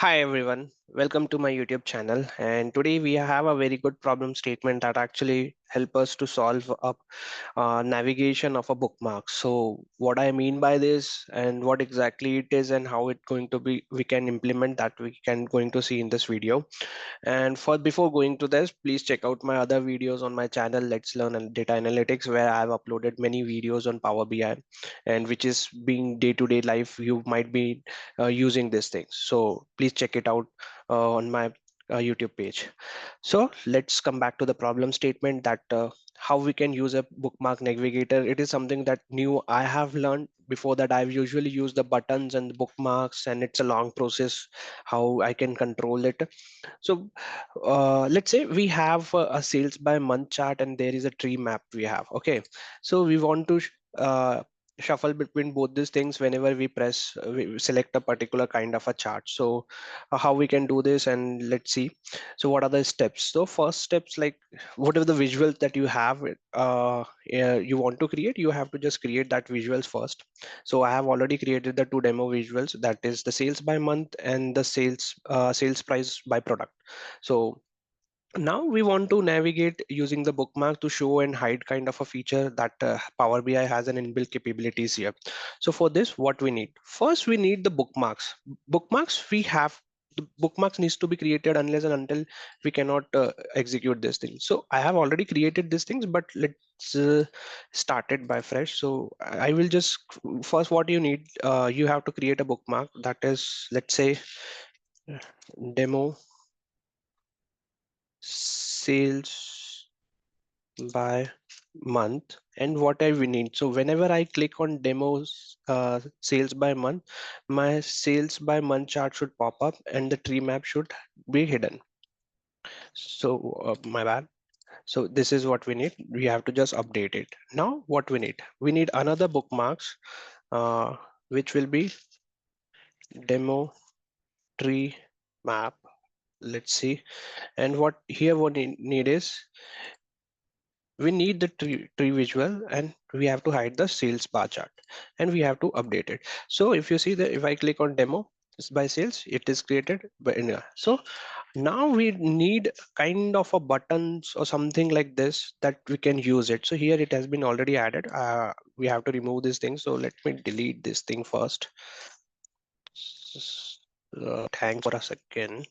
Hi everyone, welcome to my YouTube channel. And today we have a very good problem statement that actually help us to solve up navigation of a bookmark. So what I mean by this and what exactly it is and how it going to be, we can implement that we can going to see in this video. And for before going to this, please check out my other videos on my channel, Let's Learn Data Analytics, where I've uploaded many videos on Power BI and which is being day-to-day life. You might be using these things. So please check it out on my YouTube page. So let's come back to the problem statement that how we can use a bookmark navigator. It is something that new I have learned. Before that, I've usually used the buttons and the bookmarks, and it's a long process how I can control it. So let's say we have a sales by month chart and there is a tree map we have. Okay, so we want to shuffle between both these things whenever we press, we select a particular kind of a chart. So how we can do this, and let's see. So what are the steps? So first steps, like whatever the visuals that you have, you want to create, you have to just create that visuals first. So I have already created the two demo visuals, that is the sales by month and the sales price by product. So now we want to navigate using the bookmark to show and hide kind of a feature that Power BI has an inbuilt capabilities here. So for this, what we need? First, we need the bookmarks. Bookmarks we have. The bookmarks needs to be created unless and until we cannot execute this thing. So I have already created these things, but let's start it by fresh. So I will just first what you need. You have to create a bookmark that is, let's say, demo sales by month. And what I will need, so whenever I click on demos sales by month, my sales by month chart should pop up and the tree map should be hidden. So my bad. So this is what we need. We have to just update it. Now what we need another bookmarks, which will be demo tree map. Let's see. And what here what we need is we need the tree visual, and we have to hide the sales bar chart, and we have to update it. So if you see that if I click on demo by sales, it is created by so now we need kind of a buttons or something like this that we can use it. So here it has been already added. We have to remove this thing, so let me delete this thing first. Hang for a second,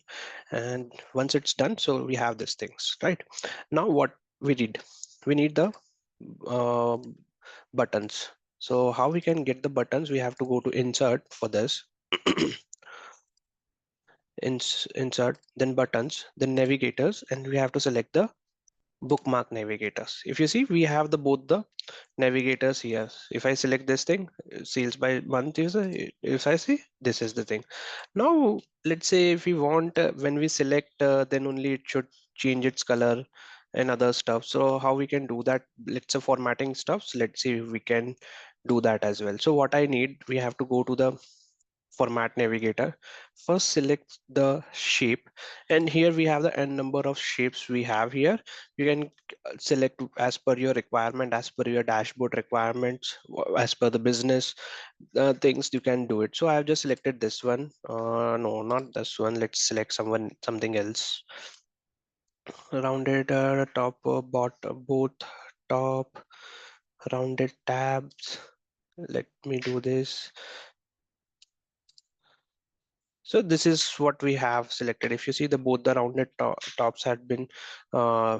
and once it's done, so we have these things right now. What we need the uh, buttons. So how we can get the buttons? We have to go to insert for this. Insert, then buttons, then navigators, and we have to select the bookmark navigators. If you see, we have the both the navigators here. If I select this thing, sales by month is if I see, this is the thing. Now let's say if we want, when we select, then only it should change its color and other stuff. So how we can do that? Let's say formatting stuff. So let's see if we can do that as well. So what I need, we have to go to the format navigator. First select the shape, and here we have the n number of shapes we have here. You can select as per your requirement, as per your dashboard requirements, as per the business things you can do it. So I have just selected this one. No, not this one. Let's select something else. Rounded top, bottom, both top, rounded tabs. Let me do this. So this is what we have selected. If you see, the both the rounded tops had been uh,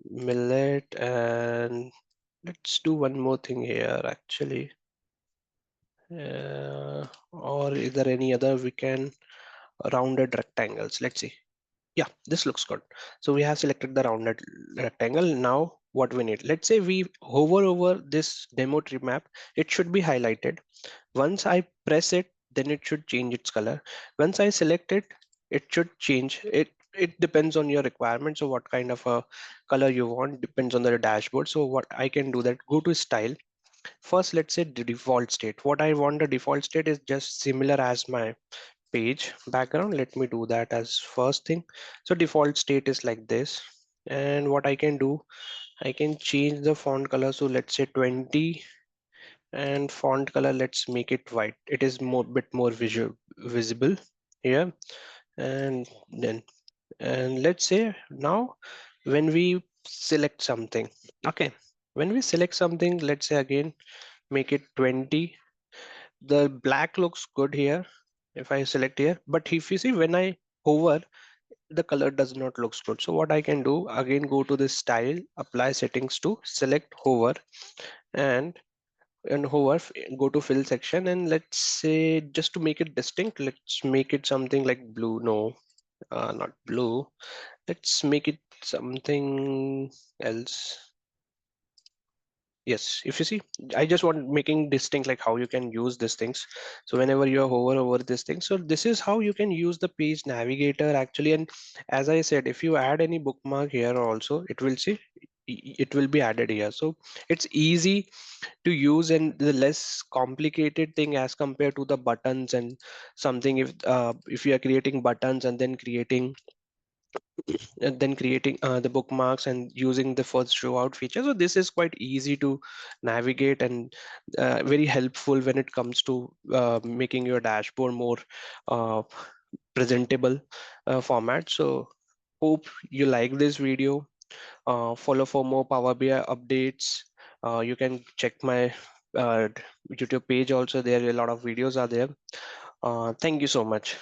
millet, and let's do one more thing here actually. Or is there any other we can rounded rectangles? Let's see. Yeah, this looks good. So we have selected the rounded rectangle. Now what we need, let's say we hover over this demo tree map, it should be highlighted. Once I press it, then it should change its color. Once I select it, it should change. It depends on your requirement. So what kind of a color you want depends on the dashboard. So what I can do that, go to style. First, let's say the default state. What I want the default state is just similar as my page background. Let me do that as first thing. So default state is like this. And what I can do, I can change the font color. So let's say 20, and font color, let's make it white. It is more bit more visible here. and then, and let's say now when we select something, okay, when we select something, let's say again, make it 20. The black looks good here if I select here, but if you see when I hover, the color does not looks good. So what I can do, again go to this style, apply settings to select hover, and hover, go to fill section, and let's say just to make it distinct, let's make it something like blue. No, not blue. Let's make it something else. Yes, if you see, I just want making distinct like how you can use these things. So whenever you hover over this thing, so this is how you can use the page navigator actually. And as I said, if you add any bookmark here also, it will see, it will be added here. So it's easy to use and the less complicated thing as compared to the buttons and something. If you are creating buttons and then creating the bookmarks and using the first show out feature. So this is quite easy to navigate and very helpful when it comes to making your dashboard more uh, presentable format. So hope you like this video. Follow for more Power BI updates. You can check my uh, YouTube page also. There a lot of videos are there. Thank you so much.